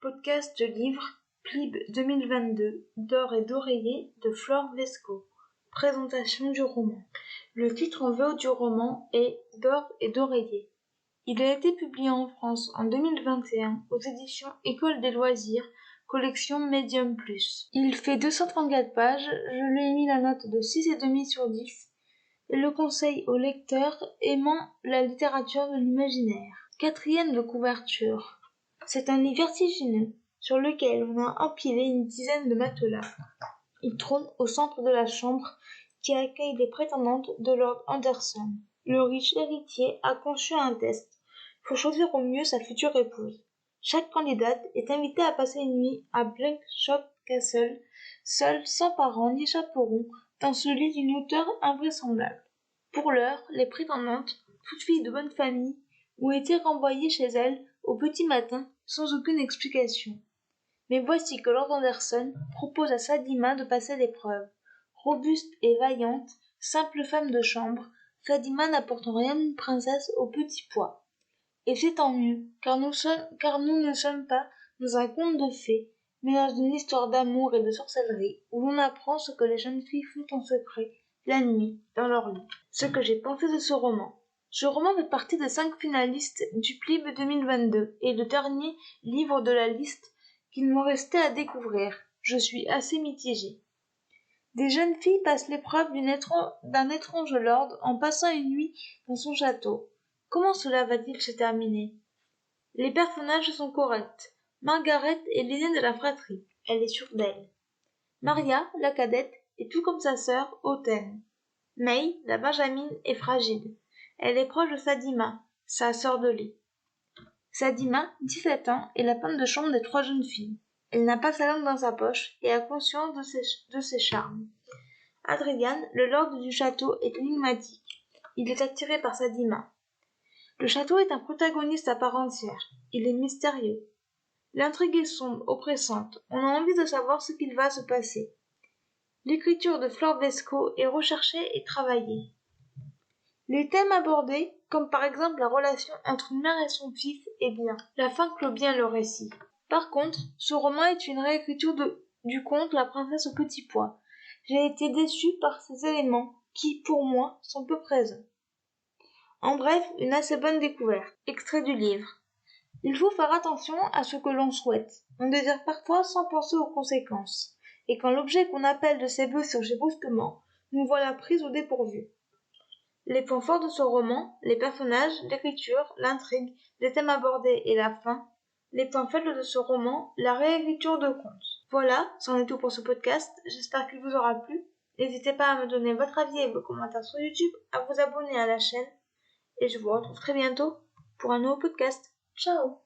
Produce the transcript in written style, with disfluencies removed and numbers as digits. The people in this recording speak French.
Podcast de livre Plib 2022 d'or et d'oreiller de Flore Vesco. Présentation du roman. Le titre en VO du roman est D'or et d'oreiller. Il a été publié en France en 2021 aux éditions École des loisirs, collection Medium Plus. Il fait 234 pages, je lui ai mis la note de 6,5 sur 10 et le conseille aux lecteurs aimant la littérature de l'imaginaire. Quatrième de couverture. C'est un lit vertigineux, sur lequel on a empilé une dizaine de matelas. Il trône au centre de la chambre qui accueille les prétendantes de Lord Anderson. Le riche héritier a conçu un test pour choisir au mieux sa future épouse. Chaque candidate est invitée à passer une nuit à Blankshot Castle, seule, sans parents ni chaperon, dans ce lit d'une hauteur invraisemblable. Pour l'heure, les prétendantes, toutes filles de bonne famille, ont été renvoyées chez elles au petit matin sans aucune explication. Mais voici que Lord Anderson propose à Sadima de passer l'épreuve. Robuste et vaillante, simple femme de chambre, Sadima n'apporte rien d'une princesse au petit pois. Et c'est tant mieux, car nous ne sommes pas dans un conte de fées, mais dans une histoire d'amour et de sorcellerie, où l'on apprend ce que les jeunes filles font en secret, la nuit, dans leur lit. Ce que j'ai pensé de ce roman. Ce roman fait partie des 5 finalistes du Plib 2022 et le dernier livre de la liste qu'il me restait à découvrir. Je suis assez mitigée. Des jeunes filles passent l'épreuve d'un étrange lord en passant une nuit dans son château. Comment cela va-t-il se terminer? Les personnages sont corrects. Margaret est l'aînée de la fratrie. Elle est sûre d'elle. Maria, la cadette, est tout comme sa sœur, hautaine. May, la benjamine, est fragile. Elle est proche de Sadima, sa sœur de lait. Sadima, 17 ans, est la femme de chambre des 3 jeunes filles. Elle n'a pas sa langue dans sa poche et a conscience de ses charmes. Adrian, le lord du château, est énigmatique. Il est attiré par Sadima. Le château est un protagoniste à part entière. Il est mystérieux. L'intrigue est sombre, oppressante. On a envie de savoir ce qu'il va se passer. L'écriture de Flore Vesco est recherchée et travaillée. Les thèmes abordés, comme par exemple la relation entre une mère et son fils, est bien. La fin clôt bien le récit. Par contre, ce roman est une réécriture du conte La princesse au petit pois. J'ai été déçue par ces éléments qui, pour moi, sont peu présents. En bref, une assez bonne découverte. Extrait du livre. Il faut faire attention à ce que l'on souhaite. On désire parfois sans penser aux conséquences. Et quand l'objet qu'on appelle de ses voeux surgit brusquement, nous voilà pris au dépourvu. Les points forts de ce roman, les personnages, l'écriture, l'intrigue, les thèmes abordés et la fin. Les points faibles de ce roman, la réécriture de contes. Voilà, c'en est tout pour ce podcast. J'espère qu'il vous aura plu. N'hésitez pas à me donner votre avis et vos commentaires sur YouTube, à vous abonner à la chaîne. Et je vous retrouve très bientôt pour un nouveau podcast. Ciao!